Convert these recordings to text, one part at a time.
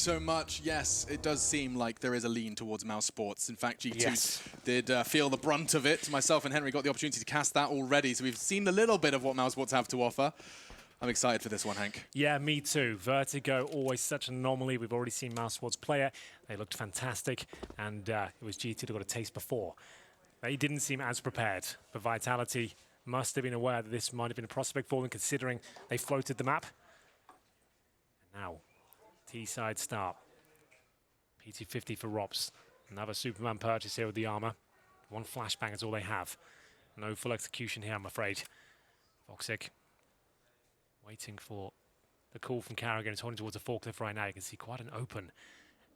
so much. Yes, it does seem like there is a lean towards mouse sports. In fact, G2 did feel the brunt of it. Myself and Henry got the opportunity to cast that already, so we've seen a little bit of what mouse sports have to offer. I'm excited for this one, Hank. Yeah, me too. Vertigo, always such an anomaly. We've already seen mousesports play it. They looked fantastic, and it was G2 that got a taste before. They didn't seem as prepared, but Vitality must have been aware that this might have been a prospect for them, considering they floated the map. And now, T-side start. PT50 for Rops. Another Superman purchase here with the armor. One flashbang is all they have. No full execution here, I'm afraid. Voxic waiting for the call from Carrigan. It's holding towards a forklift right now. You can see quite an open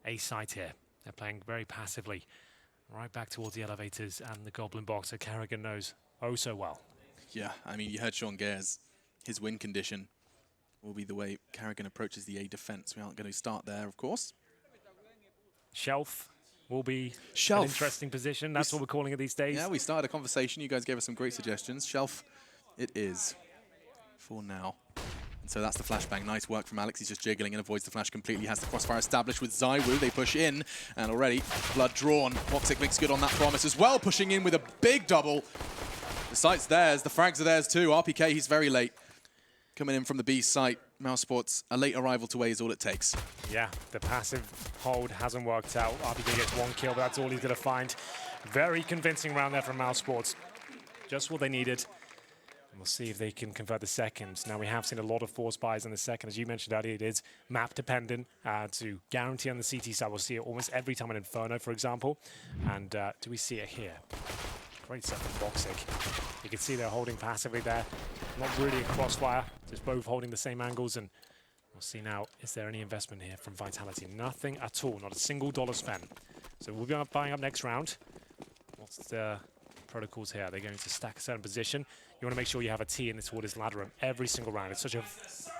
A site here. They're playing very passively. Right back towards the elevators and the Goblin box, so Carrigan knows oh so well. Yeah, I mean, you heard Sean Gares. His win condition will be the way Carrigan approaches the A defense. We aren't going to start there, of course. Shelf will be an interesting position. That's what we're calling it these days. Yeah, we started a conversation. You guys gave us some great suggestions. Shelf it is for now. And so that's the flashbang. Nice work from Alex. He's just jiggling and avoids the flash completely. Has the crossfire established with ZywOo. They push in, and already blood drawn. Voxic makes good on that promise as well, pushing in with a big double. The site's theirs. The frags are theirs too. RPK, he's very late. Coming in from the B site. mousesports, a late arrival to A is all it takes. Yeah, the passive hold hasn't worked out. RPK gets one kill, but that's all he's going to find. Very convincing round there from mousesports. Just what they needed. And we'll see if they can convert the second. Now, we have seen a lot of force buys in the second. As you mentioned earlier, it is map dependent to guarantee on the CT side. We'll see it almost every time in Inferno, for example. And do we see it here? Great stuff from Voxic. You can see they're holding passively there. Not really a crossfire, just both holding the same angles. And we'll see now, is there any investment here from Vitality? Nothing at all, not a single dollar spent. So we'll be buying up next round. What's the protocols here? They're going to stack a certain position. You want to make sure you have a T in this Waters ladder room every single round. It's such a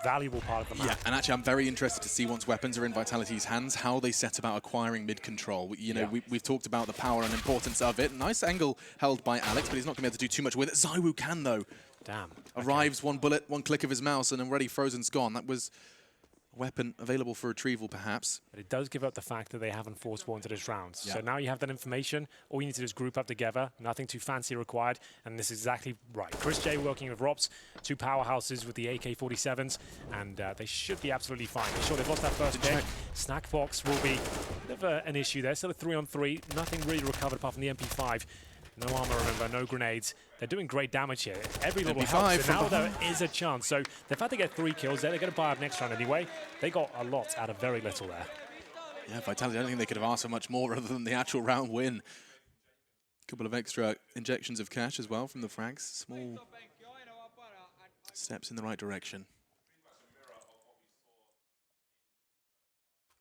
valuable part of the map. Yeah, and actually I'm very interested to see once weapons are in Vitality's hands, how they set about acquiring mid-control. You know, we've talked about the power and importance of it. Nice angle held by Alex, but he's not going to be able to do too much with it. ZywOo can, though. Damn. Arrives, one bullet, one click of his mouse, and already Frozen's gone. That was a weapon available for retrieval, perhaps. But it does give up the fact that they haven't force spawned to this round. Yeah. So now you have that information. All you need to do is group up together. Nothing too fancy required. And this is exactly right. Chris J working with Rops, two powerhouses with the AK-47s, and they should be absolutely fine. For sure, they've lost that first pick. Snackbox will be a bit of an issue there. Still a 3-on-3. Nothing really recovered apart from the MP5. No armor, remember, no grenades. They're doing great damage here. Every little helps, so now there is a chance. So they've had to get 3 kills there. They're going to buy up next round anyway. They got a lot out of very little there. Yeah, Vitality, I don't think they could have asked for much more other than the actual round win. A couple of extra injections of cash as well from the frags. Small steps in the right direction.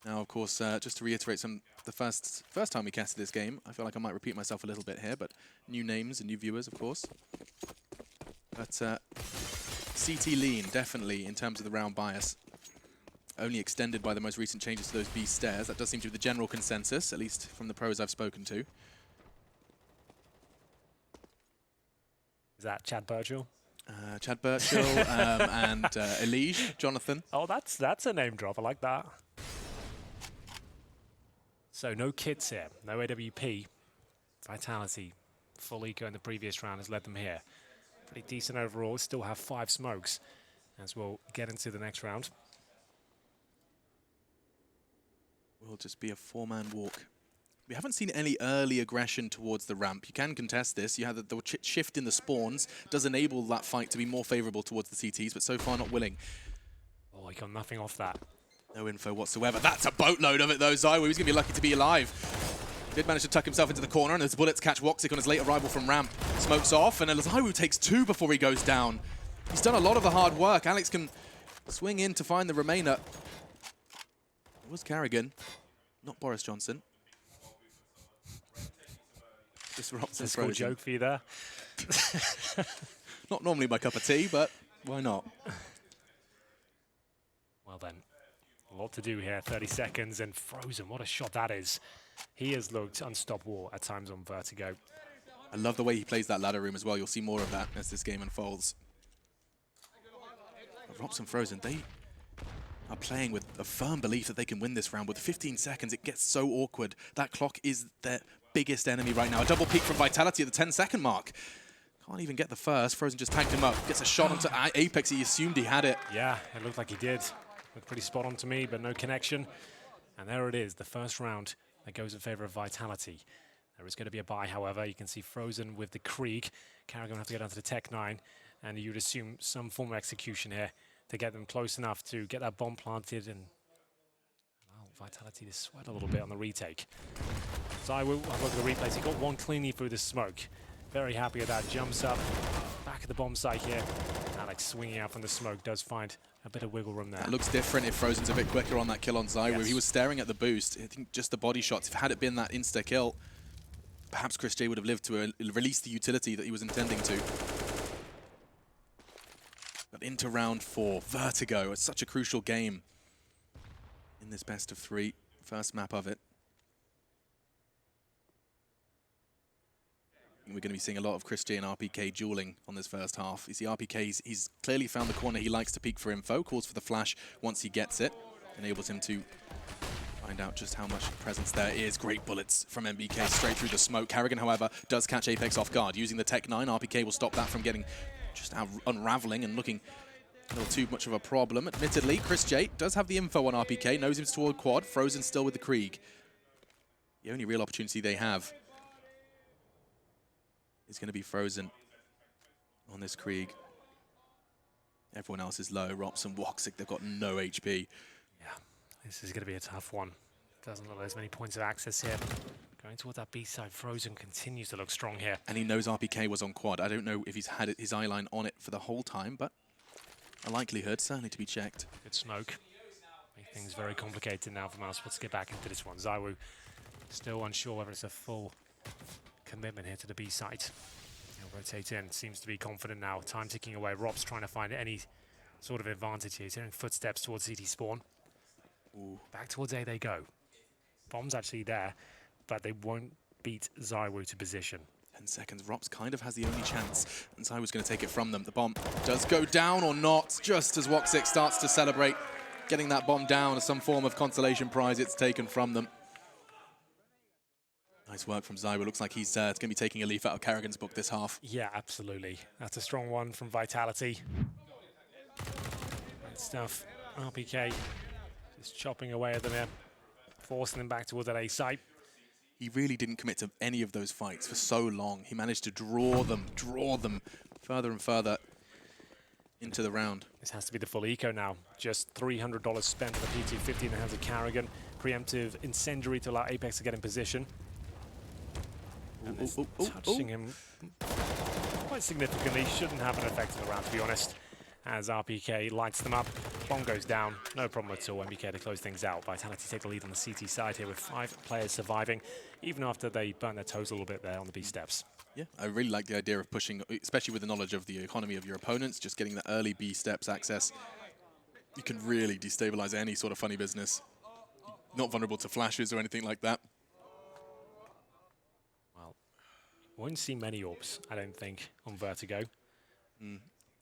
Now, of course, just to reiterate the first time we casted this game, I feel like I might repeat myself a little bit here, but new names and new viewers, of course. But CT lean, definitely, in terms of the round bias. Only extended by the most recent changes to those B stairs. That does seem to be the general consensus, at least from the pros I've spoken to. Is that Chad Burchill? Chad Burchill and Elige, Jonathan. Oh, that's a name drop. I like that. So no kits here, no AWP. Vitality, full eco in the previous round has led them here. Pretty decent overall, still have 5 smokes as we'll get into the next round. Will just be a 4-man walk. We haven't seen any early aggression towards the ramp. You can contest this. You have the shift in the spawns does enable that fight to be more favorable towards the CTs, but so far not willing. Oh, he got nothing off that. No info whatsoever. That's a boatload of it, though, ZywOo. He's going to be lucky to be alive. Did manage to tuck himself into the corner, and as bullets catch Voxic on his late arrival from ramp. Smokes off, and ZywOo takes 2 before he goes down. He's done a lot of the hard work. Alex can swing in to find the remainder. It was Carrigan, not Boris Johnson. Disrupts a cool joke for you there. Not normally my cup of tea, but why not? Well then. A lot to do here, 30 seconds, and Frozen, what a shot that is. He has looked unstoppable at times on Vertigo. I love the way he plays that ladder room as well. You'll see more of that as this game unfolds. Rops and Frozen, they are playing with a firm belief that they can win this round. With 15 seconds, it gets so awkward. That clock is their biggest enemy right now. A double peak from Vitality at the 10-second mark. Can't even get the first. Frozen just tanked him up. Gets a shot onto Apex. He assumed he had it. Yeah, it looked like he did. Looked pretty spot on to me, but no connection. And there it is, the first round that goes in favor of Vitality. There is going to be a bye, however. You can see Frozen with the Krieg. Karrigan will have to go down to the Tech 9, and you'd assume some form of execution here to get them close enough to get that bomb planted and allow Vitality to sweat a little bit on the retake. So I will look at the replays. He got one cleanly through the smoke. Very happy with that. Jumps up, back at the bomb site here. Alex swinging out from the smoke does find a bit of wiggle room there. That looks different if Frozen's a bit quicker on that kill on ZywOo. Yes. He was staring at the boost. I think just the body shots. If had it been that insta-kill, perhaps Chris J would have lived to release the utility that he was intending to. But into round 4, Vertigo. It's such a crucial game in this best of 3, first map of it. We're going to be seeing a lot of Chris J and RPK dueling on this first half. You see RPK, he's clearly found the corner he likes to peek for info, calls for the flash once he gets it, enables him to find out just how much presence there is. Great bullets from MBK straight through the smoke. Karrigan, however, does catch Apex off guard. Using the Tech 9, RPK will stop that from getting just unraveling and looking a little too much of a problem. Admittedly, Chris J does have the info on RPK, knows him toward quad. Frozen still with the Krieg. The only real opportunity they have is going to be Frozen on this Krieg. Everyone else is low. Rops and Woxic, they've got no HP. Yeah, this is going to be a tough one. Doesn't look like there's many points of access here. Going towards that B side, Frozen continues to look strong here. And he knows RPK was on quad. I don't know if he's had his eye line on it for the whole time, but a likelihood, certainly to be checked. Good smoke. Make things very complicated now for mousesports to get back into this one. ZywOo still unsure whether it's a full commitment here to the B site. He'll rotate in, seems to be confident now. Time ticking away. Rob's trying to find any sort of advantage here. He's hearing footsteps towards CT spawn. Ooh. Back towards A they go. Bomb's actually there, but they won't beat ZywOo to position. 10 seconds. Rops kind of has the only chance, and ZywOo's going to take it from them. The bomb does go down or not, just as Woxic starts to celebrate getting that bomb down as some form of consolation prize. It's taken from them. Nice work from ZywOo. Looks like he's going to be taking a leaf out of Karrigan's book this half. Yeah, absolutely. That's a strong one from Vitality. Great stuff. RPK just chopping away at them here, forcing them back towards that A site. He really didn't commit to any of those fights for so long. He managed to draw them further and further into the round. This has to be the full eco now. Just $300 spent on the P250 in the hands of Karrigan. Preemptive incendiary to allow Apex to get in position. And touching him quite significantly. Shouldn't have an effect in the round, to be honest. As RPK lights them up, bomb goes down, no problem at all. MBK to close things out. Vitality take the lead on the CT side here with 5 players surviving, even after they burn their toes a little bit there on the B steps. Yeah, I really like the idea of pushing, especially with the knowledge of the economy of your opponents, just getting the early B steps access. You can really destabilize any sort of funny business. Not vulnerable to flashes or anything like that. Well, won't see many orbs, I don't think, on Vertigo.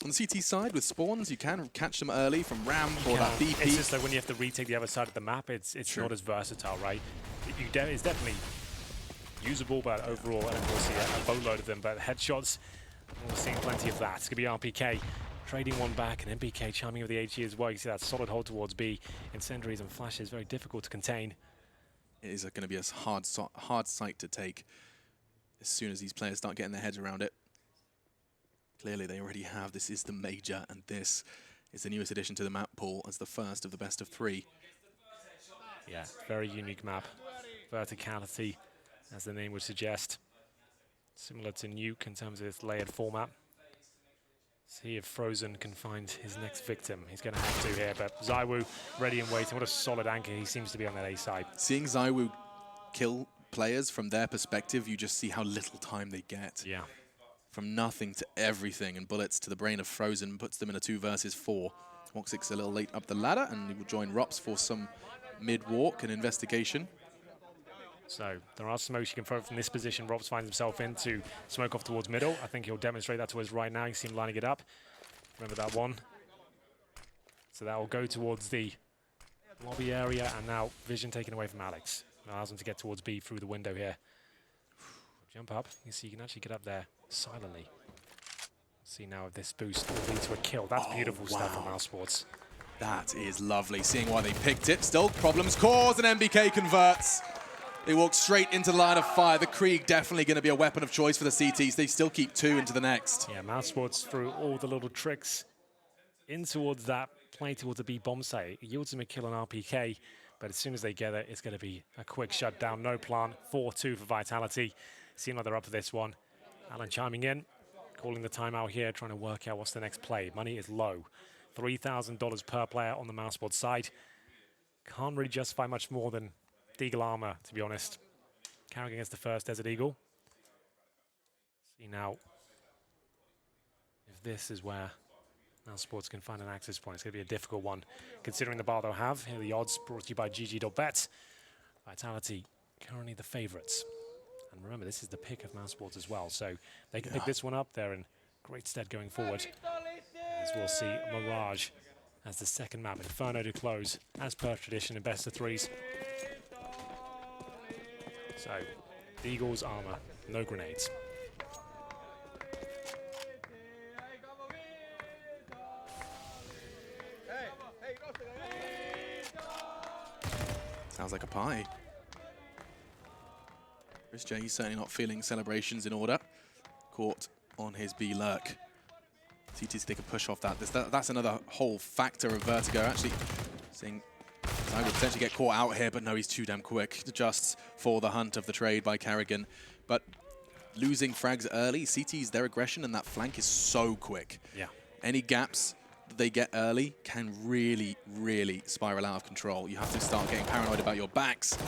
On the CT side, with spawns, you can catch them early from ramp or that BP. It's just that when you have to retake the other side of the map, it's not as versatile, right? It's definitely usable, but overall, and we'll see a boatload of them. But headshots, we're seeing plenty of that. It's going to be RPK trading one back, and MBK chiming with the HE as well. You see that solid hold towards B. Incendiaries and flashes, very difficult to contain. It is going to be a hard sight to take as soon as these players start getting their heads around it. Clearly, they already have. This is the Major, and this is the newest addition to the map pool as the first of the best of 3. Yeah, very unique map. Verticality, as the name would suggest. Similar to Nuke in terms of its layered format. See if Frozen can find his next victim. He's going to have to here, but ZywOo ready and waiting. What a solid anchor he seems to be on that A side. Seeing ZywOo kill players from their perspective, you just see how little time they get. Yeah. From nothing to everything, and bullets to the brain of Frozen puts them in a 2 versus 4. Woxic's a little late up the ladder, and he will join Rops for some mid-walk and investigation. So there are smokes you can throw from this position. Rops finds himself in to smoke off towards middle. I think he'll demonstrate that to us right now. You see him lining it up. Remember that one. So that will go towards the Lobby area, and now vision taken away from Alex. Allows him to get towards B through the window here. Jump up. You see, you can actually get up there silently. See now if this boost will lead to a kill. That's beautiful stuff from mousesports. That is lovely. Seeing why they picked it. Still problems caused, and MBK converts. They walk straight into the line of fire. The Krieg definitely going to be a weapon of choice for the CTs. They still keep 2 into the next. Yeah, mousesports through all the little tricks in towards that play towards the B bomb site. It yields him a kill on RPK, but as soon as they get it, it's going to be a quick shutdown. No plant. 4-2 for Vitality. Seeing like they're up for this one. Alan chiming in, calling the timeout here, trying to work out what's the next play. Money is low. $3,000 per player on the mousesports side. Can't really justify much more than Deagle armor, to be honest. Carrying against the first Desert Eagle. See now if this is where mousesports can find an access point. It's going to be a difficult one, considering the bar they'll have. Here are the odds brought to you by GG.bet. Vitality currently the favorites. And remember, this is the pick of mousesports as well, so they can pick this one up. They're in great stead going forward. As we'll see Mirage as the second map. Inferno to close, as per tradition in best of threes. So, the Eagles armor, no grenades. Sounds like a pie. Chris J, he's certainly not feeling celebrations in order. Caught on his B lurk. CTs take a push off that. That's another whole factor of Vertigo. Actually, seeing I would potentially get caught out here, but no, he's too damn quick. Adjusts for the hunt of the trade by Carrigan. But losing frags early, CTs, their aggression and that flank is so quick. Yeah. Any gaps that they get early can really, really spiral out of control. You have to start getting paranoid about your backs.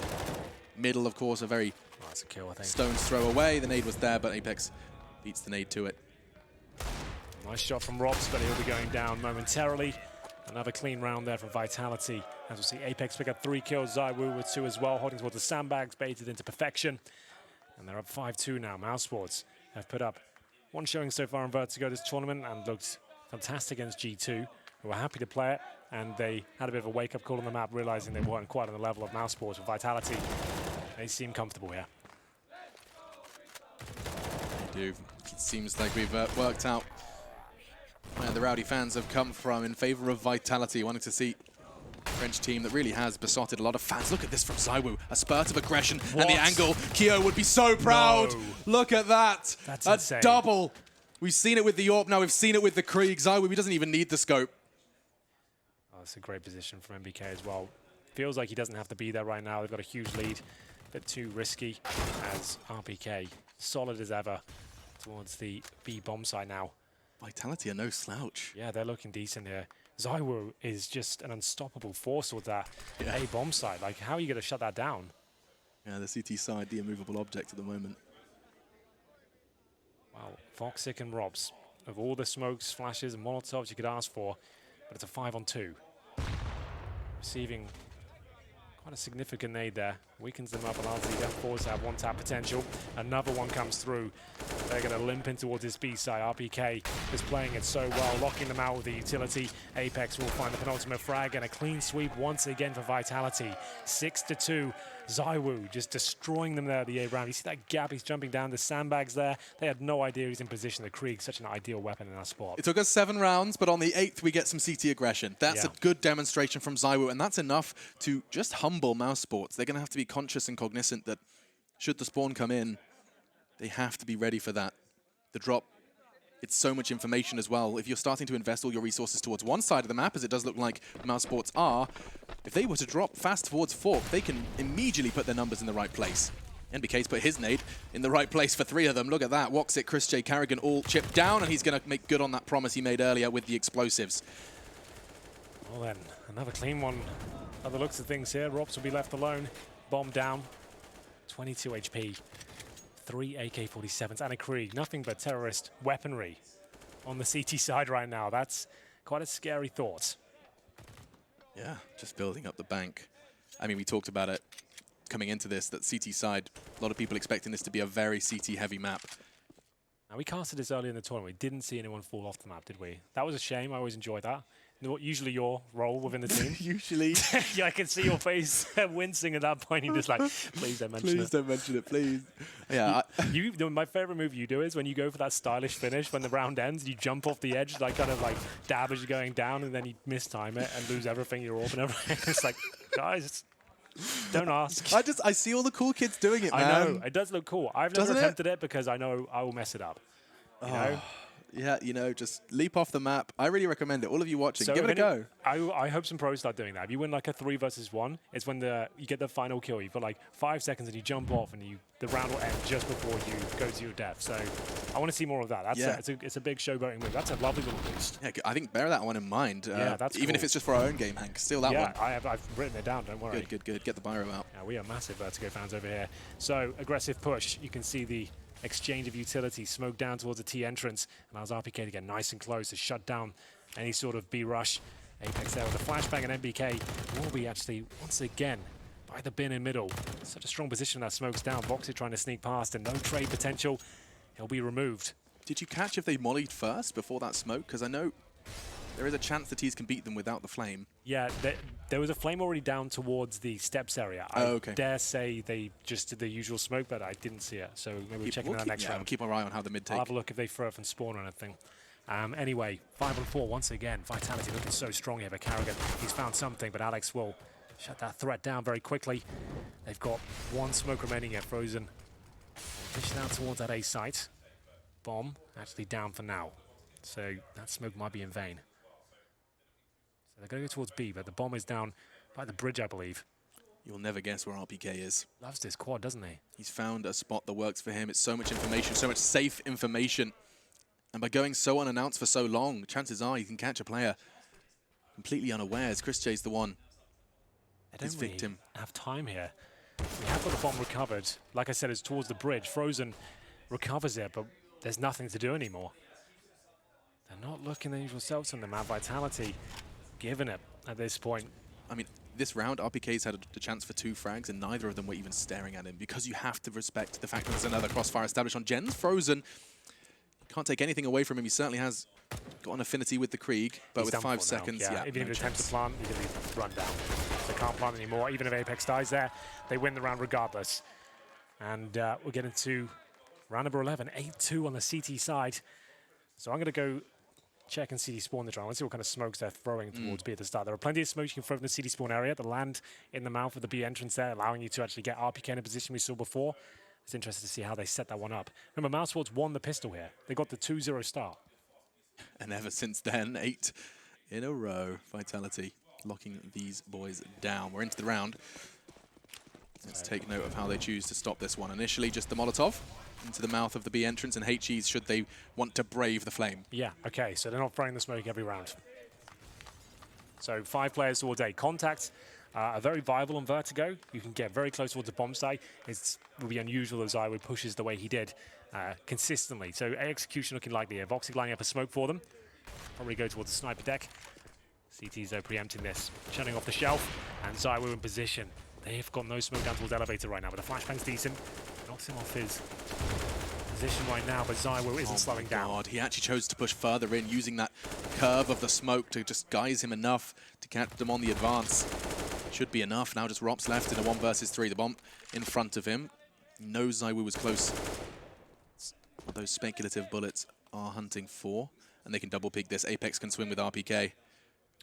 Middle, of course, a very that's a kill, I think. Stone's throw away. The nade was there, but Apex beats the nade to it. Nice shot from Robs, but he'll be going down momentarily. Another clean round there from Vitality. As we'll see, Apex pick up 3 kills, Zywoo with 2 as well, holding towards the sandbags, baited into perfection. And they're up 5-2 now. mousesports have put up 1 showing so far in Vertigo this tournament and looked fantastic against G2, who were happy to play it. And they had a bit of a wake-up call on the map, realizing they weren't quite on the level of mousesports. With Vitality, they seem comfortable here. They do. It seems like we've worked out where the Rowdy fans have come from in favor of Vitality, wanting to see a French team that really has besotted a lot of fans. Look at this from Zywoo, a spurt of aggression and the angle. Kyo would be so proud. No. Look at that. That's a insane. Double. We've seen it with the AWP, now we've seen it with the Krieg. Zywoo, he doesn't even need the scope. Oh, that's a great position from MBK as well. Feels like he doesn't have to be there right now. They've got a huge lead. A bit too risky as RPK, solid as ever, towards the B bomb side now. Vitality are no slouch. Yeah, they're looking decent here. Zywoo is just an unstoppable force with that A bomb side. Like, how are you going to shut that down? Yeah, the CT side, the immovable object at the moment. Wow, Foxic and Robs. Of all the smokes, flashes, and molotovs you could ask for, but it's a 5-on-2. Receiving quite a significant nade there. Weakens them up, allows the F4s to have 1-tap potential. Another one comes through. They're going to limp in towards this B side. RPK is playing it so well, locking them out with the utility. Apex will find the penultimate frag and a clean sweep once again for Vitality. 6-2. Zywoo just destroying them there at the A round. You see that gap, he's jumping down the sandbags there. They had no idea he's in position. The Krieg, such an ideal weapon in our spot. It took us 7 rounds, but on the 8th we get some CT aggression. That's a good demonstration from Zywoo, and that's enough to just humble mousesports. They're going to have to be conscious and cognizant that should the spawn come in, they have to be ready for that. The drop, it's so much information as well. If you're starting to invest all your resources towards one side of the map, as it does look like mousesports are, if they were to drop fast towards Fork, they can immediately put their numbers in the right place. NBK's put his nade in the right place for 3 of them. Look at that. Woxic, Chris J, Carrigan all chipped down, and he's going to make good on that promise he made earlier with the explosives. Well then, another clean one. By the looks of things here, Robs will be left alone. Bomb down. 22 HP. 3 AK-47s and a Krieg. Nothing but terrorist weaponry on the CT side right now. That's quite a scary thought. Yeah, just building up the bank. I mean, we talked about it coming into this, that CT side, a lot of people expecting this to be a very CT-heavy map. Now, we casted this early in the tournament. We didn't see anyone fall off the map, did we? That was a shame. I always enjoyed that. usually your role within the team. Usually. Yeah, I can see your face wincing at that point. You're just like, please don't mention it. Please don't mention it, please. Yeah. My favorite move you do is when you go for that stylish finish when the round ends, you jump off the edge, like kind of like dab as you're going down, and then you mistime it and lose everything, your orb and everything. It's like, guys, don't ask. I see all the cool kids doing it, man. I know, it does look cool. I've never attempted it because I know I will mess it up. You know? Yeah, you know, just leap off the map. I really recommend it. All of you watching, give it a go. I hope some pros start doing that. If you win like a 3 versus 1, it's when you get the final kill. You've got like 5 seconds and you jump off and the round will end just before you go to your death. So I want to see more of that. It's a big showboating move. That's a lovely little boost. Yeah, I think bear that one in mind. Yeah, that's even if it's just for our own game, Hank. Steal that one. Yeah, I've written it down. Don't worry. Good. Get the biro out. Yeah, we are massive Vertigo fans over here. So aggressive push. You can see the exchange of utility, smoke down towards the T entrance, and allows RPK to get nice and close to shut down any sort of B rush. Apex there with a flashbang, and MBK will be actually once again by the bin in middle. Such a strong position that smokes down. Voxy trying to sneak past, and no trade potential. He'll be removed. Did you catch if they mollied first before that smoke? Because I know there is a chance the T's can beat them without the flame. Yeah, there was a flame already down towards the steps area. Okay. I dare say they just did the usual smoke, but I didn't see it. So maybe we'll check it out next round. We'll keep our eye on how the mid take. I'll have a look if they throw it from spawn or anything. Anyway, 5-on-4 once again. Vitality looking so strong here, but Carrigan, he's found something, but Alex will shut that threat down very quickly. They've got 1 smoke remaining here, Frozen. Push down towards that A site. Bomb actually down for now. So that smoke might be in vain. So they're going to go towards B, but the bomb is down by the bridge, I believe. You'll never guess where RPK is. Loves this quad, doesn't he? He's found a spot that works for him. It's so much information, so much safe information. And by going so unannounced for so long, chances are you can catch a player completely unawares. Chris J's the one. His victim. Have time here. We have got the bomb recovered. Like I said, it's towards the bridge. Frozen recovers it, but there's nothing to do anymore. They're not looking their usual selves on the map. Vitality giving it at this point. I mean, this round, RPK's had a chance for 2 frags, and neither of them were even staring at him, because you have to respect the fact that there's another crossfire established on Jens. Frozen can't take anything away from him. He certainly has got an affinity with the Krieg, but with 5 seconds, yeah, even if he attempts to plant, he can run down. So can't plant anymore. Even if Apex dies there, they win the round regardless. And we'll get into round number 11, 8-2 on the CT side. So I'm going to go check and CT spawn this round. Let's see what kind of smokes they're throwing towards B at the start. There are plenty of smokes you can throw from the CT spawn area. The land in the mouth of the B entrance there, allowing you to actually get RPK in a position we saw before. It's interesting to see how they set that one up. Remember, mousesports won the pistol here. They got the 2-0 start. And ever since then, 8 in a row. Vitality locking these boys down. We're into the round. Let's take note of how they choose to stop this one. Initially, just the Molotov into the mouth of the B entrance, and HEs should they want to brave the flame. Yeah, okay, so they're not throwing the smoke every round. So 5 players towards A. Contacts are very viable on Vertigo. You can get very close towards the bomb site. It will be unusual as Zywood pushes the way he did consistently. So A execution looking likely here. Voxy lining up a smoke for them. Probably go towards the sniper deck. CT's though preempting this, shutting off the shelf, and Zywood in position. They've got no smoke down towards elevator right now, but the flashbang's decent. Knocks him off his position right now, but Zywood isn't slowing down. He actually chose to push further in, using that curve of the smoke to just guise him enough to catch them on the advance. Should be enough. Now just Rops left in a 1 versus 3. The bomb in front of him. He knows Zywood was close. What those speculative bullets are hunting for. And they can double peek this. Apex can swing with RPK.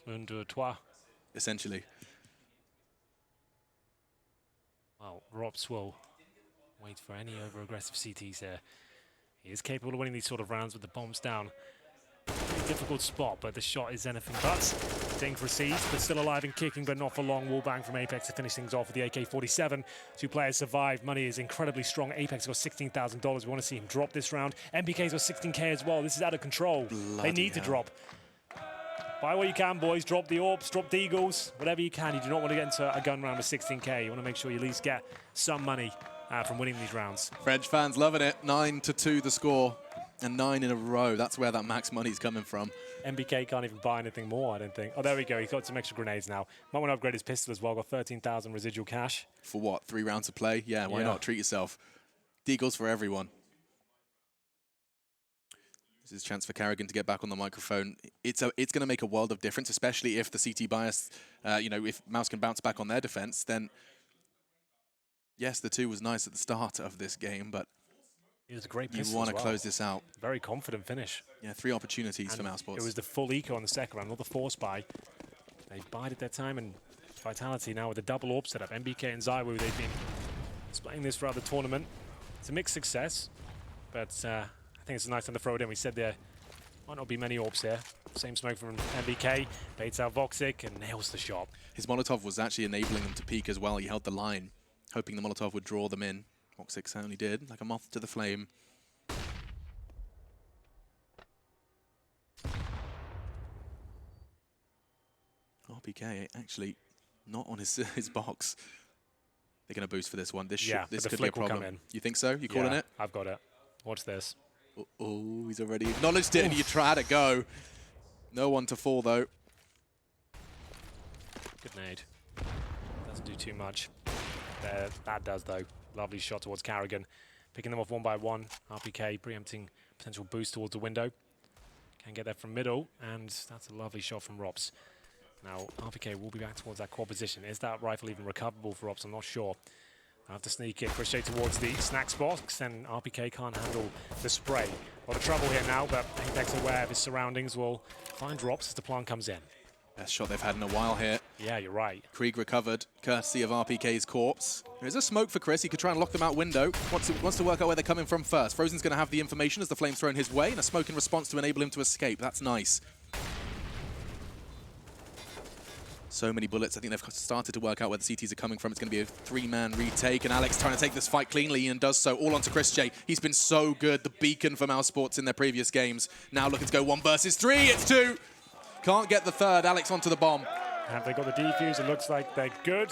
Un, deux, trois. Essentially. Well, Rops will wait for any over-aggressive CTs here. He is capable of winning these sort of rounds with the bombs down. Pretty difficult spot, but the shot is anything but. Dink received, but still alive and kicking, but not for long. Wallbang from Apex to finish things off with the AK-47. 2 players survived. Money is incredibly strong. Apex got $16,000. We want to see him drop this round. MBK's got 16K as well. This is out of control. They need to drop. Buy what you can, boys. Drop the orbs, drop the eagles, whatever you can. You do not want to get into a gun round with 16K. You want to make sure you at least get some money from winning these rounds. French fans loving it. 9-2 the score. And 9 in a row. That's where that max money's coming from. MBK can't even buy anything more, I don't think. Oh, there we go. He's got some extra grenades now. Might want to upgrade his pistol as well. Got 13,000 residual cash. For what? 3 rounds of play? Yeah, why not? Treat yourself. Deagles for everyone. This is a chance for Carrigan to get back on the microphone. It's going to make a world of difference, especially if the CT bias, you know, if Mouse can bounce back on their defense, then yes, the 2 was nice at the start of this game, but it was a great you want to close this out. Very confident finish. Yeah, 3 opportunities for mousesports. It was the full eco on the second round, not the force buy. They bided their time, and Vitality now with a double AWP setup. MBK and Zywoo, they've been displaying this throughout the tournament. It's a mixed success, but I think it's a nice time to throw it in. We said there might not be many AWPs here. Same smoke from MBK, baits out Voxic and nails the shot. His Molotov was actually enabling them to peek as well. He held the line, hoping the Molotov would draw them in. Voxic certainly did, like a moth to the flame. RPK actually not on his box. They're going to boost for this one. This could be a problem. You think so? You calling it? I've got it. Watch this. Oh, he's already acknowledged it, and you try to go. No one to fall, though. Good nade. Doesn't do too much. That does, though. Lovely shot towards Carrigan. Picking them off one by one. RPK preempting potential boost towards the window. Can get there from middle, and that's a lovely shot from Rops. Now, RPK will be back towards that core position. Is that rifle even recoverable for Rops? I'm not sure. I have to sneak in. Crochet towards the snacks box, and RPK can't handle the spray. A lot of trouble here now, but Apex, aware of his surroundings, will find Rops as the plant comes in. Best shot they've had in a while here. Yeah, you're right. Krieg recovered, courtesy of RPK's corpse. There's a smoke for Chris. He could try and lock them out window. Wants to work out where they're coming from first. Frozen's going to have the information as the flame's thrown his way, and a smoke in response to enable him to escape. That's nice. So many bullets. I think they've started to work out where the CTs are coming from. It's going to be a 3-man retake, and Alex trying to take this fight cleanly and does so all onto Chris J. He's been so good, the beacon for mousesports in their previous games. Now looking to go 1 versus 3. It's 2. Can't get the third. Alex onto the bomb. Have they got the defuse? It looks like they're good.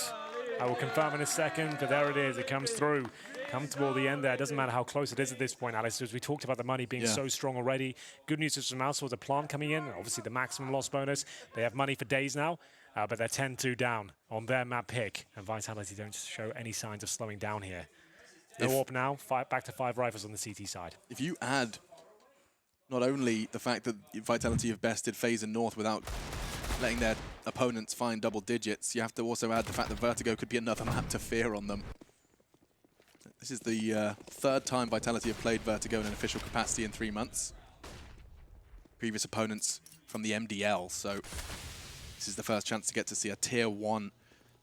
I will confirm in a second, but there it is. It comes through. Comfortable at the end there. It doesn't matter how close it is at this point, Alex, as we talked about the money being so strong already. Good news is for mousesports, a plant coming in. Obviously, the maximum loss bonus. They have money for days now. But they're 10-2 down on their map pick, and Vitality don't show any signs of slowing down here. No AWP now, back to 5 rifles on the CT side. If you add not only the fact that Vitality have bested FaZe and North without letting their opponents find double digits, you have to also add the fact that Vertigo could be another map to fear on them. This is the 3rd time Vitality have played Vertigo in an official capacity in 3 months. Previous opponents from the MDL, so this is the first chance to get to see a Tier 1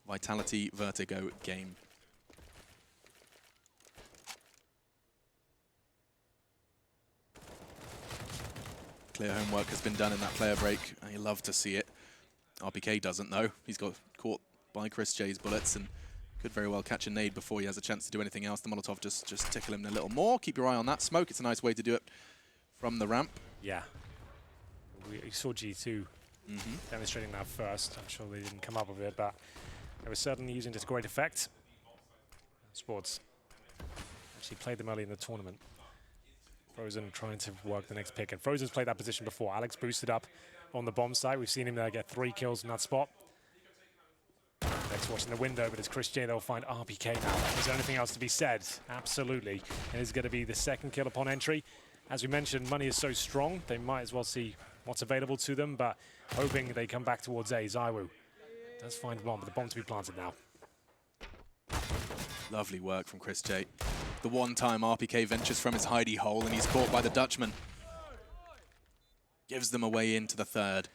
Vitality Vertigo game. Clear homework has been done in that player break, and you love to see it. RPK doesn't, though. He's got caught by Chris J's bullets and could very well catch a nade before he has a chance to do anything else. The Molotov just tickle him a little more. Keep your eye on that smoke. It's a nice way to do it from the ramp. Yeah. We saw G2 demonstrating that first. I'm sure they didn't come up with it, but they were certainly using it to great effect. Sports actually played them early in the tournament. Frozen trying to work the next pick, and Frozen's played that position before. Alex boosted up on the bomb site. We've seen him there get 3 kills in that spot. Next watching the window, but it's Chris J. They'll find RPK now. Is there anything else to be said? Absolutely. It is going to be the 2nd kill upon entry. As we mentioned, money is so strong, they might as well see what's available to them, but hoping they come back towards A. Zywoo does find one, but the bomb to be planted now. Lovely work from Chris J. The one time RPK ventures from his hidey hole and he's caught by the Dutchman. Gives them a way into the 3rd.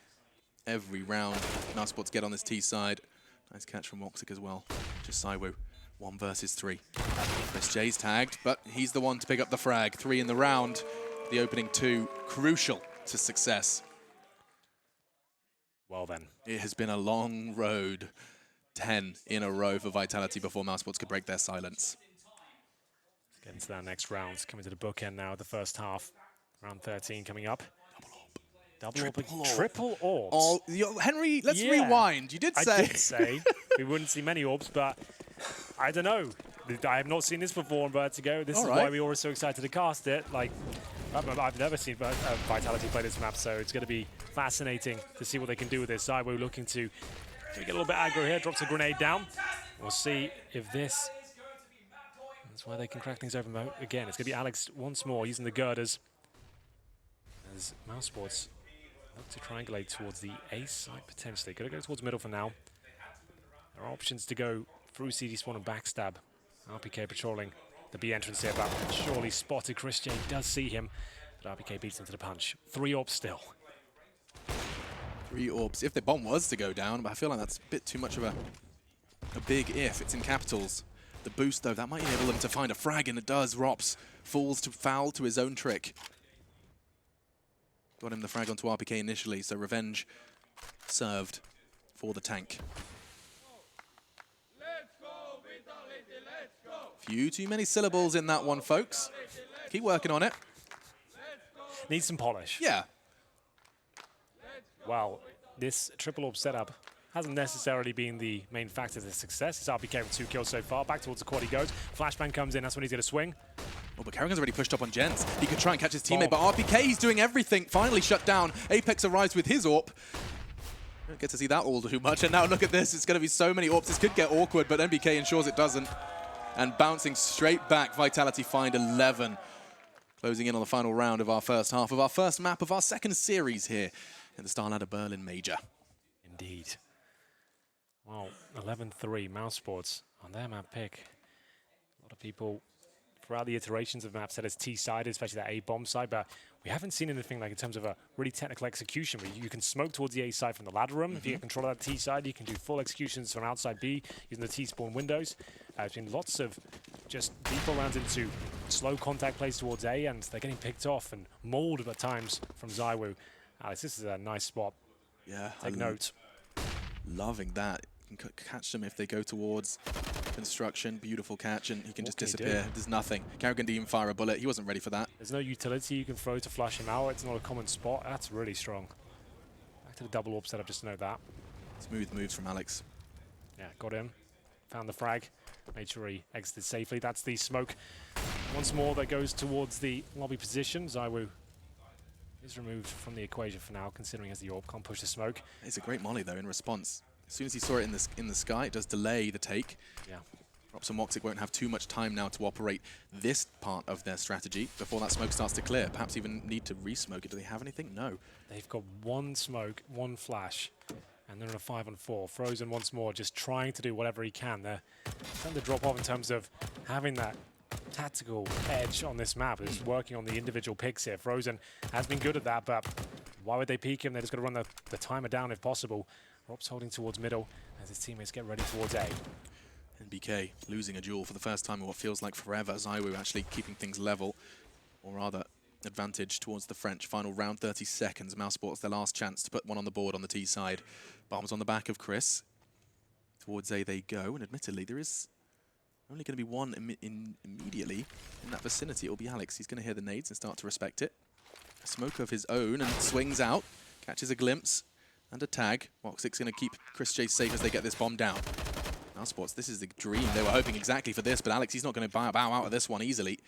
Every round, mousesports get on this T side. Nice catch from Voxic as well. Just Zywoo. 1 versus 3. Chris J's tagged, but he's the one to pick up the frag. 3 in the round. The opening 2, crucial to success. Well then. It has been a long road. 10 in a row for Vitality before mousesports could break their silence. Let's get into that next round. Coming to the bookend now of the first half. Round 13 coming up. Double AWP. Triple AWPs. Oh, Henry, let's rewind. You did say. I did say we wouldn't see many AWPs, but I don't know. I have not seen this before in Vertigo. This is why we were so excited to cast it. Like, I've never seen Vitality play this map, so it's going to be fascinating to see what they can do with this. Zywoo looking to get a little bit aggro here, drops a grenade down. We'll see if that's where they can crack things open again. It's going to be Alex once more using the girders. as mousesports look to triangulate towards the A side potentially. Gonna go towards middle for now. There are options to go through CD spawn and backstab. RPK patrolling the B entrance here, but surely spotted. Chris J does see him, but RPK beats him to the punch. 3 orbs still. 3 orbs, if the bomb was to go down, but I feel like that's a bit too much of a big if. It's in capitals. The boost, though, that might enable them to find a frag, and it does. Rops falls to foul to his own trick. Got him the frag onto RPK initially, so revenge served for the tank. Few too many syllables in that one, folks. Keep working on it. Needs some polish. Yeah. Well, this triple orb setup hasn't necessarily been the main factor to the success. It's RPK with 2 kills so far. Back towards the quad he goes. Flashbang comes in, that's when he's going to swing. Oh, but Karrigan's already pushed up on Jens. He could try and catch his teammate, but RPK, he's doing everything. Finally shut down. Apex arrives with his AWP. Don't get to see that all too much. And now look at this. It's going to be so many AWPs. This could get awkward, but MBK ensures it doesn't. And bouncing straight back, Vitality find 11. Closing in on the final round of our first half of our first map of our second series here in the StarLadder Berlin Major. Indeed. Well, 11-3, mousesports on their map pick. A lot of people throughout the iterations of maps said it's T-sided, especially that A-bomb side, but we haven't seen anything like in terms of a really technical execution where you can smoke towards the A side from the ladder room. If you get control of that T side, you can do full executions from outside B using the T-spawn windows. There's been lots of just default rounds into slow contact plays towards A, and they're getting picked off and mauled at times from ZywOo. Alex, this is a nice spot. Yeah, Take note. Loving that. You can catch them if they go towards construction. Beautiful catch, and he can just disappear. There's nothing. Karrigan didn't even fire a bullet. He wasn't ready for that. There's no utility you can throw to flush him out. It's not a common spot. That's really strong. Back to the double orb setup, just to note that. Smooth moves from Alex. Yeah, got him. Found the frag. Made sure he exited safely. That's the smoke. Once more, that goes towards the lobby position. ZywOo is removed from the equation for now, considering as the orb can't push the smoke. It's a great molly, though, in response. As soon as he saw it in the sky, it does delay the take. Yeah. Rops and Moxic won't have too much time now to operate this part of their strategy before that smoke starts to clear. Perhaps even need to re-smoke it. Do they have anything? No. They've got 1 smoke, 1 flash, and they're in a 5-on-4. Frozen once more, just trying to do whatever he can. They're starting to drop off in terms of having that tactical edge on this map. Is working on the individual picks here. Frozen has been good at that, but why would they peek him? They're just going to run the timer down if possible. Rob's holding towards middle as his teammates get ready towards A. NBK losing a duel for the first time in what feels like forever. ZywOo actually keeping things level, or rather advantage towards the French. Final round, 30 seconds. mousesports their last chance to put one on the board on the T side. Bombs on the back of Chris. Towards A they go, and admittedly there is only going to be one immediately in that vicinity. It will be Alex. He's going to hear the nades and start to respect it. A smoke of his own and swings out, catches a glimpse. And a tag. Moxic's going to keep Chris J safe as they get this bomb down. mousesports, this is the dream. They were hoping exactly for this, but Alex, he's not going to bow out of this one easily.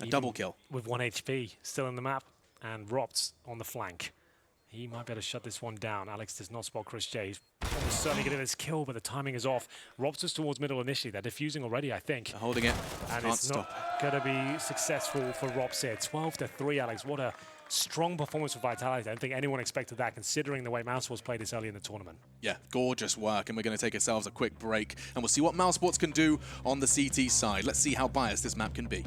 A double kill. With 1 HP, still in the map, and Rops on the flank. He might be able to shut this one down. Alex does not spot Chris J. He's certainly getting this kill, but the timing is off. Rops is towards middle initially. They're defusing already, I think. They're holding it. And Can't it's stop. not going to be successful for Rops here. 12-3, Alex. What a strong performance for Vitality. I don't think anyone expected that, considering the way mousesports played this early in the tournament. Yeah, gorgeous work, and we're going to take ourselves a quick break, and we'll see what mousesports can do on the CT side. Let's see how biased this map can be.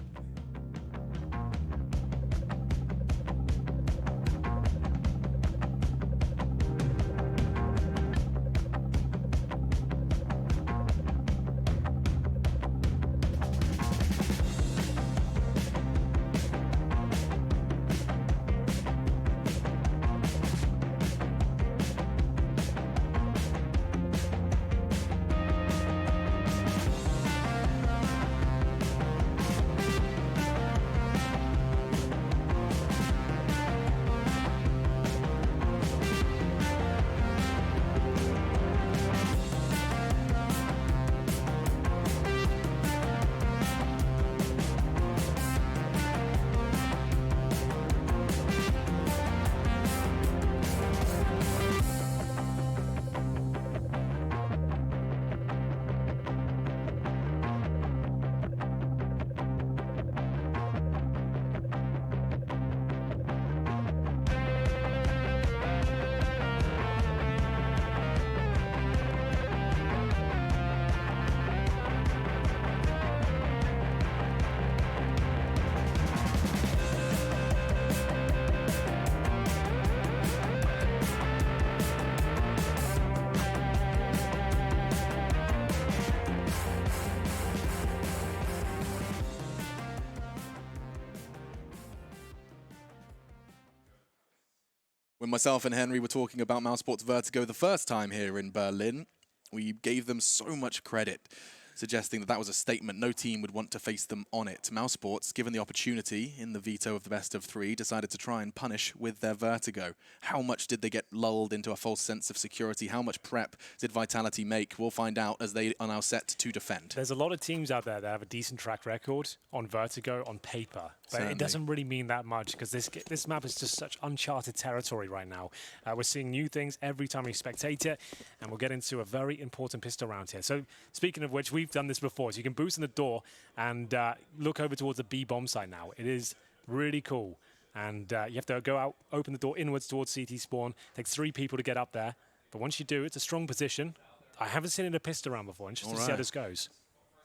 When myself and Henry were talking about mousesports Vertigo the first time here in Berlin, we gave them so much credit, suggesting that that was a statement no team would want to face them on it. mousesports, given the opportunity in the veto of the best of three, decided to try and punish with their Vertigo. How much did they get lulled into a false sense of security? How much prep did Vitality make? We'll find out as they are now set to defend. There's a lot of teams out there that have a decent track record on Vertigo on paper, but Certainly. it doesn't really mean that much because this map is just such uncharted territory right now. We're seeing new things every time we spectate it, and we'll get into a very important pistol round here. So speaking of which, we've done this before, so you can boost in the door and look over towards the B bomb site now. It is really cool, and you have to go out, open the door inwards towards CT spawn. It takes 3 people to get up there, but once you do, it's a strong position. I haven't seen it in a pistol round before. Interested to see how this goes.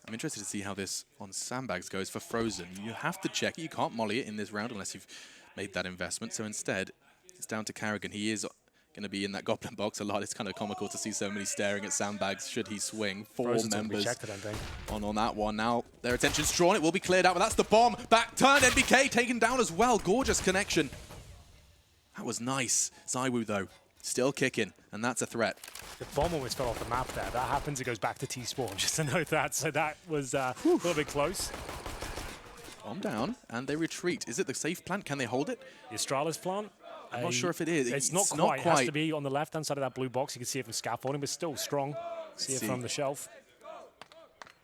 I'm interested to see how this on sandbags goes for Frozen. You have to check it. You can't molly it in this round unless you've made that investment. So instead, it's down to Carrigan. He is going to be in that goblin box a lot. It's kind of comical to see so many staring at sandbags should he swing. 4 members on that one. Now their attention's drawn. It will be cleared out, but that's the bomb. Back turn. NBK taken down as well. Gorgeous connection. That was nice. Zywoo, though, still kicking, and that's a threat. The bomb almost fell off the map there. That happens, it goes back to T-spawn, just to note that. So that was a little bit close. Bomb down, and they retreat. Is it the safe plant? Can they hold it? The Astralis plant? I'm not sure if it is. It's not quite. It has to be on the left-hand side of that blue box. You can see it from scaffolding, but still strong. See it from the shelf.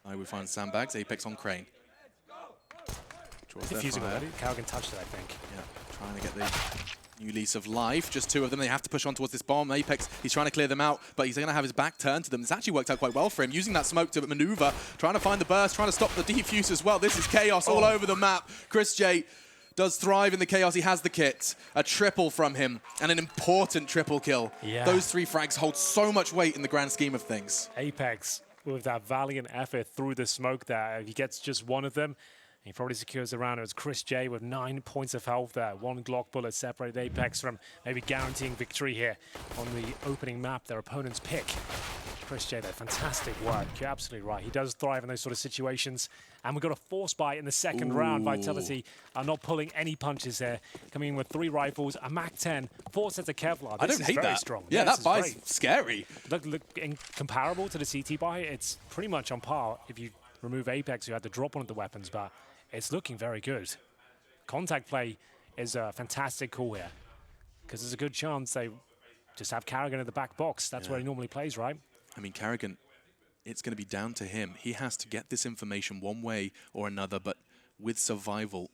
I would find sandbags. Apex on crane. Defusing already. Carrigan touched it, I think. Yeah, trying to get the new lease of life. Just 2 of them. They have to push on towards this bomb. Apex, he's trying to clear them out, but he's going to have his back turned to them. It's actually worked out quite well for him, using that smoke to maneuver, trying to find the burst, trying to stop the defuse as well. This is chaos all over the map. Chris J does thrive in the chaos. He has the kit. A triple from him, and an important triple kill. Yeah. Those 3 frags hold so much weight in the grand scheme of things. Apex, with that valiant effort through the smoke there, he gets just 1 of them. He probably secures the round. It was Chris J with 9 points of health there. 1 Glock bullet separated Apex from maybe guaranteeing victory here on the opening map, their opponent's pick. Chris J there, fantastic work. You're absolutely right. He does thrive in those sort of situations. And we've got a force buy in the second round. Vitality are not pulling any punches here. Coming in with 3 rifles, a MAC-10, 4 sets of Kevlar. I don't hate very that. Strong. Yeah, this that buy's scary. Look, comparable to the CT buy, it's pretty much on par if you remove Apex, who had to drop one of the weapons, but it's looking very good. Contact play is a fantastic call here, because there's a good chance they just have Carrigan in the back box. That's where he normally plays, right? I mean, Carrigan, it's going to be down to him. He has to get this information one way or another, but with survival.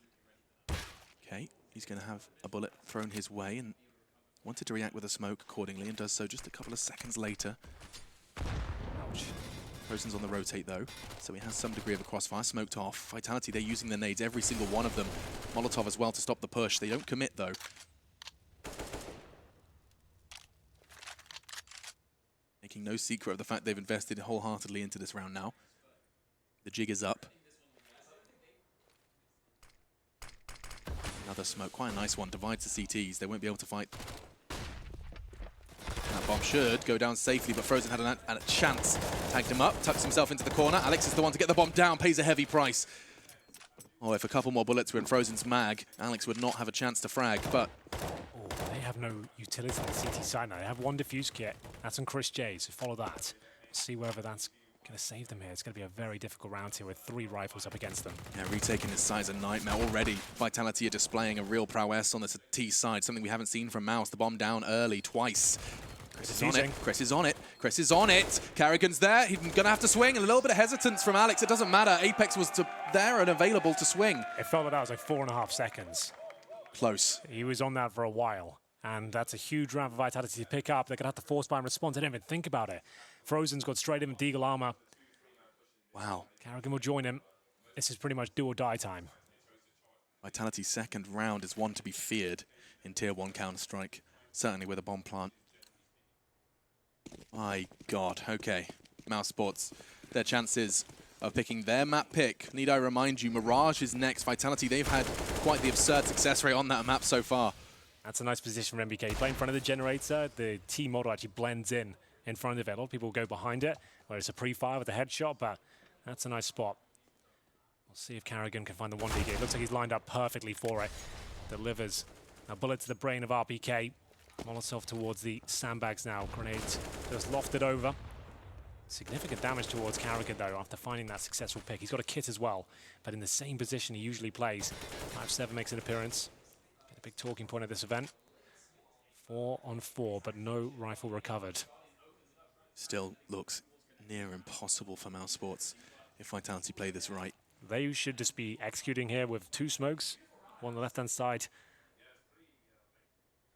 Okay, he's going to have a bullet thrown his way and wanted to react with a smoke accordingly, and does so just a couple of seconds later. Ouch. Frozen's on the rotate, though, so he has some degree of a crossfire. Smoked off. Vitality, they're using the nades, every single one of them. Molotov as well to stop the push. They don't commit, though. Making no secret of the fact they've invested wholeheartedly into this round now. The jig is up. Another smoke, quite a nice one. Divides the CTs. They won't be able to fight. That bomb should go down safely, but Frozen had a chance. Tagged him up, tucks himself into the corner. Alex is the one to get the bomb down, pays a heavy price. Oh, if a couple more bullets were in Frozen's mag, Alex would not have a chance to frag, but... Oh, they have no utility on the CT side now. They have 1 defuse kit. That's on Chris J, so follow that. See whether that's going to save them here. It's going to be a very difficult round here with 3 rifles up against them. Yeah, retaking this side is a nightmare already. Vitality are displaying a real prowess on the T side, something we haven't seen from Mouse. The bomb down early, twice. Chris is on it. Chris is on it. Chris is on it. Carrigan's there. He's going to have to swing. A little bit of hesitance from Alex. It doesn't matter. Apex was there and available to swing. It felt like that was like 4.5 seconds. Close. He was on that for a while. And that's a huge round for Vitality to pick up. They're going to have to force buy and respond. They didn't even think about it. Frozen's got straight in with Deagle armor. Wow. Carrigan will join him. This is pretty much do or die time. Vitality's second round is one to be feared in Tier 1 Counter-Strike. Certainly with a bomb plant. My God, okay. mousesports, their chances of picking their map pick. Need I remind you, Mirage is next. Vitality, they've had quite the absurd success rate on that map so far. That's a nice position for MBK. Play in front of the generator. The T model actually blends in front of it. A lot of people go behind it, where it's a pre-fire with a headshot, but that's a nice spot. We'll see if Carrigan can find the 1D. It looks like he's lined up perfectly for it. Delivers a bullet to the brain of RPK. Molotov towards the sandbags now. Grenades just lofted over. Significant damage towards Carrigan, though, after finding that successful pick. He's got a kit as well, but in the same position he usually plays. 5-7 makes an appearance. A big talking point at this event. 4 on 4, but no rifle recovered. Still looks near impossible for mousesports if Vitality play this right. They should just be executing here with 2 smokes. One on the left-hand side.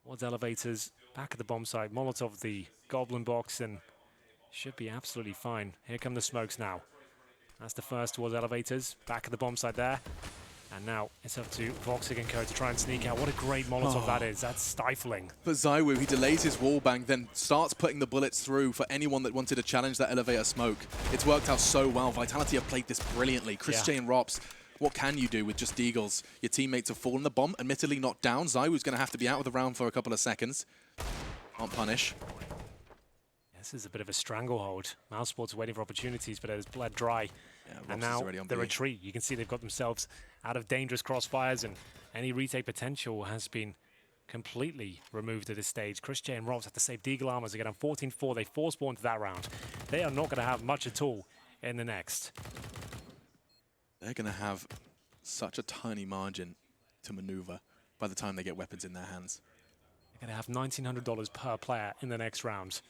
Towards elevators. Back at the bomb site. Molotov the Goblin box, and should be absolutely fine. Here come the smokes now. That's the first towards elevators. Back at the bomb site there. And now it's up to Voxig and Co to try and sneak out. What a great Molotov that is. That's stifling. But ZywOo, he delays his wallbang, then starts putting the bullets through for anyone that wanted to challenge that elevator smoke. It's worked out so well. Vitality have played this brilliantly. Chris J and Rops, what can you do with just Deagles? Your teammates have fallen. The bomb, admittedly not down. ZywOo's going to have to be out of the round for a couple of seconds. Can't punish. This is a bit of a stranglehold. Mousesports are waiting for opportunities, but it has bled dry. Yeah, and now the retreat. You can see they've got themselves out of dangerous crossfires, and any retake potential has been completely removed at this stage. Chris J and Robs have to save Deagle Armors again on 14-4. They force spawn to that round. They are not going to have much at all in the next. They're going to have such a tiny margin to maneuver by the time they get weapons in their hands. They're going to have $1,900 per player in the next round.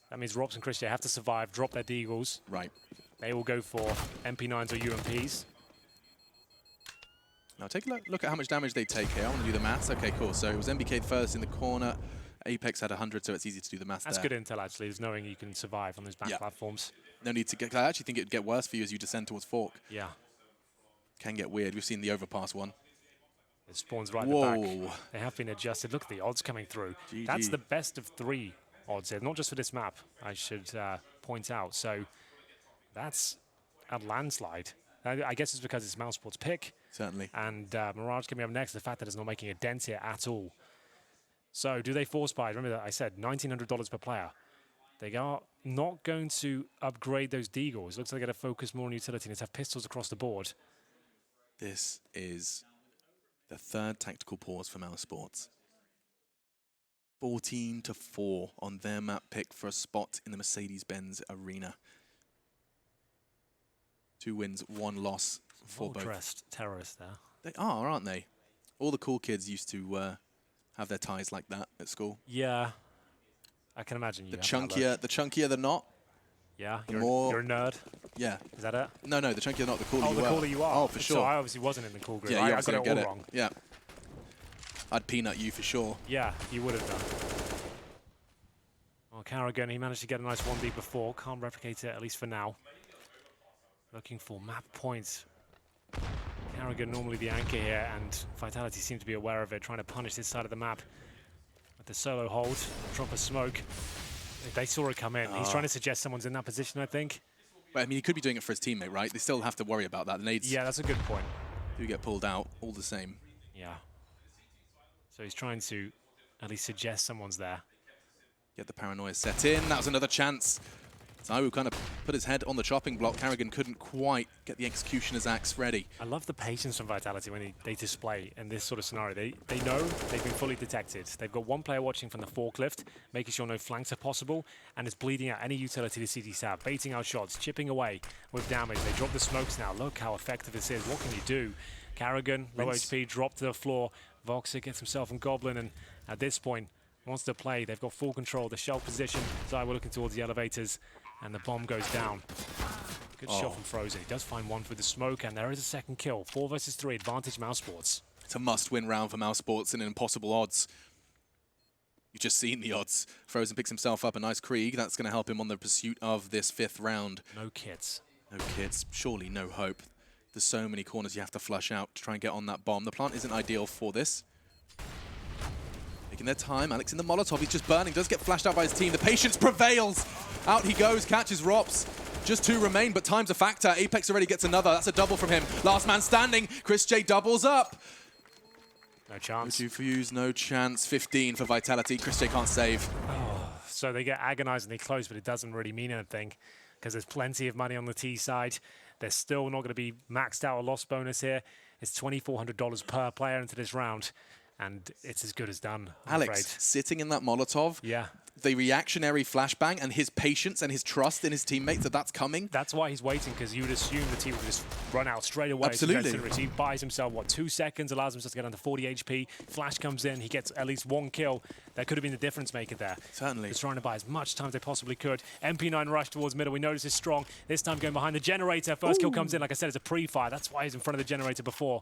That means Robs and Chris J have to survive, drop their Deagles. Right. They will go for MP9s or UMPs. Now take a look at how much damage they take here. I want to do the maths. Okay, cool. So it was MBK first in the corner. Apex had 100, so it's easy to do the maths That's there. good intel, actually, is knowing you can survive on those back platforms. No need to get... I actually think it would get worse for you as you descend towards Fork. Yeah. Can get weird. We've seen the overpass one. It spawns right in the back. They have been adjusted. Look at the odds coming through. GG. That's the best of 3 odds here, not just for this map, I should point out. So that's a landslide. I guess it's because it's Mousesports' pick. Certainly. And Mirage coming up next, the fact that it's not making a dent here at all. So do they force buy? Remember that I said $1,900 per player. They are not going to upgrade those Deagles. Looks like they're going to focus more on utility. Let's have pistols across the board. This is the 3rd tactical pause for Mousesports. 14-4 on their map pick for a spot in the Mercedes-Benz Arena. 2 wins, 1 loss for both. Well-dressed terrorists there. They are, aren't they? All the cool kids used to have their ties like that at school. Yeah, I can imagine you. The chunkier the knot. Yeah, the you're a nerd. Yeah. Is that it? No, the chunkier the knot, the cooler you are. Oh, the cooler you are. Oh, for sure. So I obviously wasn't in the cool group. Yeah, you I got it all wrong. Yeah. I'd peanut you for sure. Yeah, you would have done. Well, Carrigan, he managed to get a nice 1D before. Can't replicate it, at least for now. Looking for map points. Carrigan normally the anchor here, and Vitality seem to be aware of it, trying to punish this side of the map. With the solo hold, drop a smoke. They saw it come in. He's trying to suggest someone's in that position, I think. But I mean, he could be doing it for his teammate, right? They still have to worry about that. The nades that's a good point. do get pulled out, all the same. Yeah. So he's trying to at least suggest someone's there. Get the paranoia set in. That was another chance. ZywOo kind of put his head on the chopping block. Carrigan couldn't quite get the executioner's axe ready. I love the patience from Vitality when they display in this sort of scenario. They know they've been fully detected. They've got 1 player watching from the forklift, making sure no flanks are possible, and it's bleeding out any utility to CT Sab, baiting out shots, chipping away with damage. They drop the smokes now. Look how effective this is. What can you do? Carrigan, low HP, dropped to the floor. Voxer gets himself in Goblin, and at this point, wants to play. They've got full control. The shell position. ZywOo looking towards the elevators. And the bomb goes down. Good shot from Frozen. He does find 1 for the smoke, and there is a second kill. 4 versus 3, advantage Mousesports. It's a must-win round for Mousesports and in impossible odds. You've just seen the odds. Frozen picks himself up a nice Krieg. That's going to help him on the pursuit of this 5th round. No kits. No kits. Surely no hope. There's so many corners you have to flush out to try and get on that bomb. The plant isn't ideal for this. Taking their time. Alex in the Molotov. He's just burning. Does get flashed out by his team. The patience prevails. Out he goes. Catches Rops. Just 2 remain, but time's a factor. Apex already gets another. That's a double from him. Last man standing. Chris J doubles up. No chance. 2 fuse. No chance. 15 for Vitality. Chris J can't save. Oh, so they get agonizingly close, but it doesn't really mean anything because there's plenty of money on the T side. They're still not going to be maxed out a loss bonus here. It's $2,400 per player into this round. and it's as good as done, I'm Alex, afraid. sitting in that Molotov, Yeah. the reactionary flashbang and his patience and his trust in his teammates that's coming. That's why he's waiting, because you'd assume the team would just run out straight away. Absolutely. He buys himself, what, 2 seconds, allows himself to get under 40 HP. Flash comes in, he gets at least 1 kill. That could have been the difference maker there. Certainly. Just trying to buy as much time as they possibly could. MP9 rush towards middle. We notice it's strong. This time going behind the generator. First kill comes in. Like I said, it's a pre-fire. That's why he's in front of the generator before.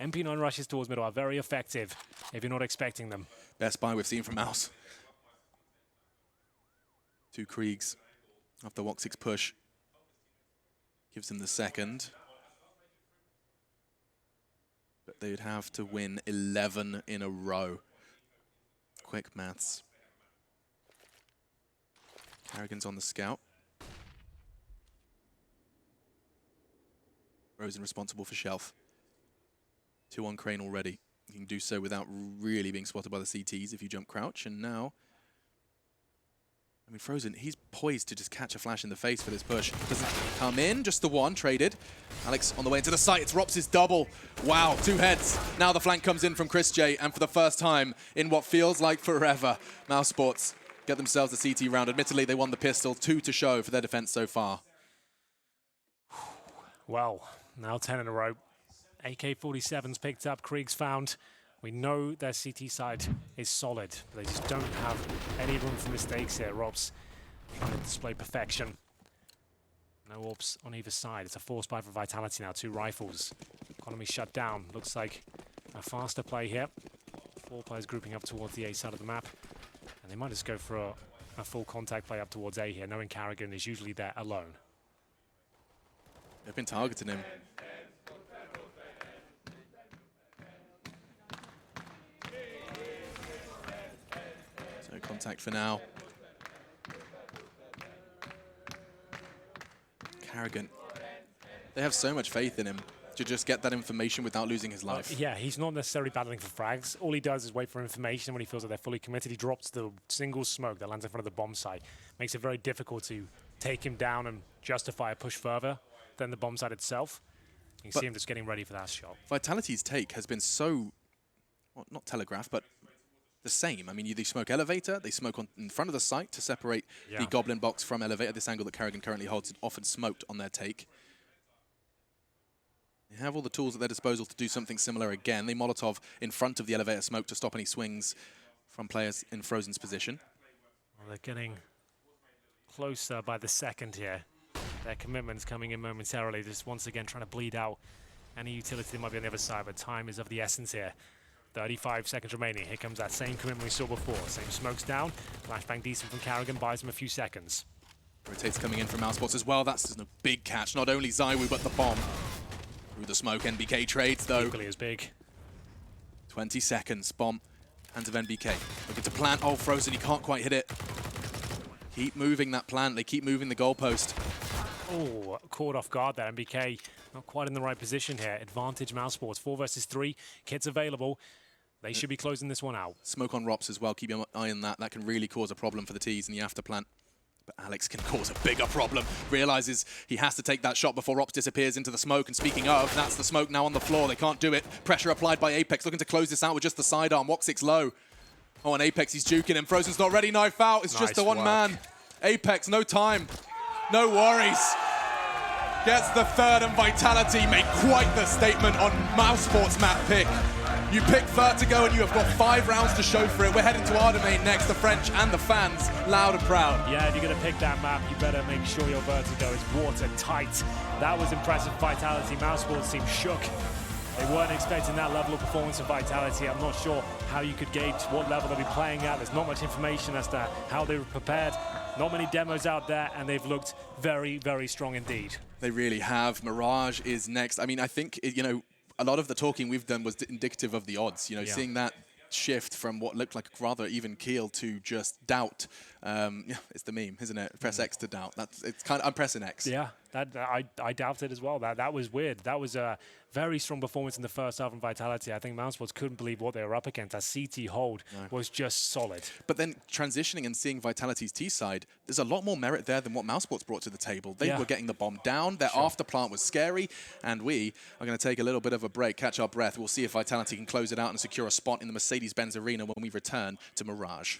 MP9 rushes towards middle are very effective if you're not expecting them. Best buy we've seen from Mouse. 2 Kriegs after Woxic's push. Gives him the second. But they would have to win 11 in a row. Quick maths. Carrigan's on the scout. Rosen responsible for Shelf. 2 on Crane already. You can do so without really being spotted by the CTs if you jump crouch. And now, I mean, Frozen, he's poised to just catch a flash in the face for this push. Doesn't come in, just the one, traded. Alex on the way into the site, it's Rops' double. Wow, 2 heads. Now the flank comes in from Chris J, and for the first time in what feels like forever, mousesports get themselves a CT round. Admittedly, they won the pistol, 2 to show for their defense so far. Well, now 10 in a row. AK-47's picked up, Krieg's found. We know their CT side is solid, but they just don't have any room for mistakes here. Robs trying to display perfection. No orbs on either side. It's a force buy for Vitality now. 2 rifles. Economy shut down. Looks like a faster play here. 4 players grouping up towards the A side of the map. And they might just go for a full contact play up towards A here, knowing Carrigan is usually there alone. They've been targeting him. So contact for now. Carrigan. They have so much faith in him to just get that information without losing his life. Yeah, he's not necessarily battling for frags. All he does is wait for information. When he feels that they're fully committed, he drops the single smoke that lands in front of the bomb site. Makes it very difficult to take him down and justify a push further than the bomb site itself. You can see him just getting ready for that shot. Vitality's take has been so, well, not telegraphed, but the same. I mean, they smoke elevator, they smoke in front of the site to separate the Goblin box from elevator. This angle that Carrigan currently holds is often smoked on their take. They have all the tools at their disposal to do something similar again. They Molotov in front of the elevator smoke to stop any swings from players in Frozen's position. Well, they're getting closer by the second here. Their commitment's coming in momentarily, just once again trying to bleed out any utility that might be on the other side, but time is of the essence here. 35 seconds remaining. Here comes that same commitment we saw before. Same smokes down. Flashbang decent from Carrigan, buys him a few seconds. Rotates coming in from mousesports as well. That's a big catch. Not only Zywoo, but the bomb. Through the smoke, NBK trades though. Equally as big. 20 seconds. Bomb. Hands of NBK. Looking to plant. Oh, Frozen, he can't quite hit it. Keep moving that plant. They keep moving the goalpost. Oh, caught off guard there. NBK not quite in the right position here. Advantage mousesports. 4 versus 3. Kits available. They should be closing this one out. Smoke on Rops as well. Keep your eye on that. That can really cause a problem for the T's in the after plant. But Alex can cause a bigger problem. Realizes he has to take that shot before Rops disappears into the smoke. And speaking of, that's the smoke now on the floor. They can't do it. Pressure applied by Apex. Looking to close this out with just the sidearm. Woxic's low. Oh, and Apex, he's juking him. Frozen's not ready. Knife out. It's just the one man. Apex, no time. No worries. Gets the third, and Vitality make quite the statement on mousesports map pick. You pick Vertigo and you have got 5 rounds to show for it. We're heading to our domain next, the French and the fans, loud and proud. Yeah, if you're going to pick that map, you better make sure your Vertigo is watertight. That was impressive Vitality. Mousesports team shook. They weren't expecting that level of performance of Vitality. I'm not sure how you could gauge what level they'll be playing at. There's not much information as to how they were prepared. Not many demos out there, and they've looked very, very strong indeed. They really have. Mirage is next. I mean, I think, you know, a lot of the talking we've done was indicative of the odds. You know, seeing that shift from what looked like a rather even keel to just doubt. Yeah, it's the meme, isn't it? Press X to doubt. It's kind of, I'm pressing X. Yeah, I doubted as well. That was weird. That was a very strong performance in the first half from Vitality. I think mousesports couldn't believe what they were up against. That CT hold was just solid. But then transitioning and seeing Vitality's T side, there's a lot more merit there than what mousesports brought to the table. They were getting the bomb down. Their after plant was scary, and we are going to take a little bit of a break, catch our breath. We'll see if Vitality can close it out and secure a spot in the Mercedes-Benz Arena when we return to Mirage.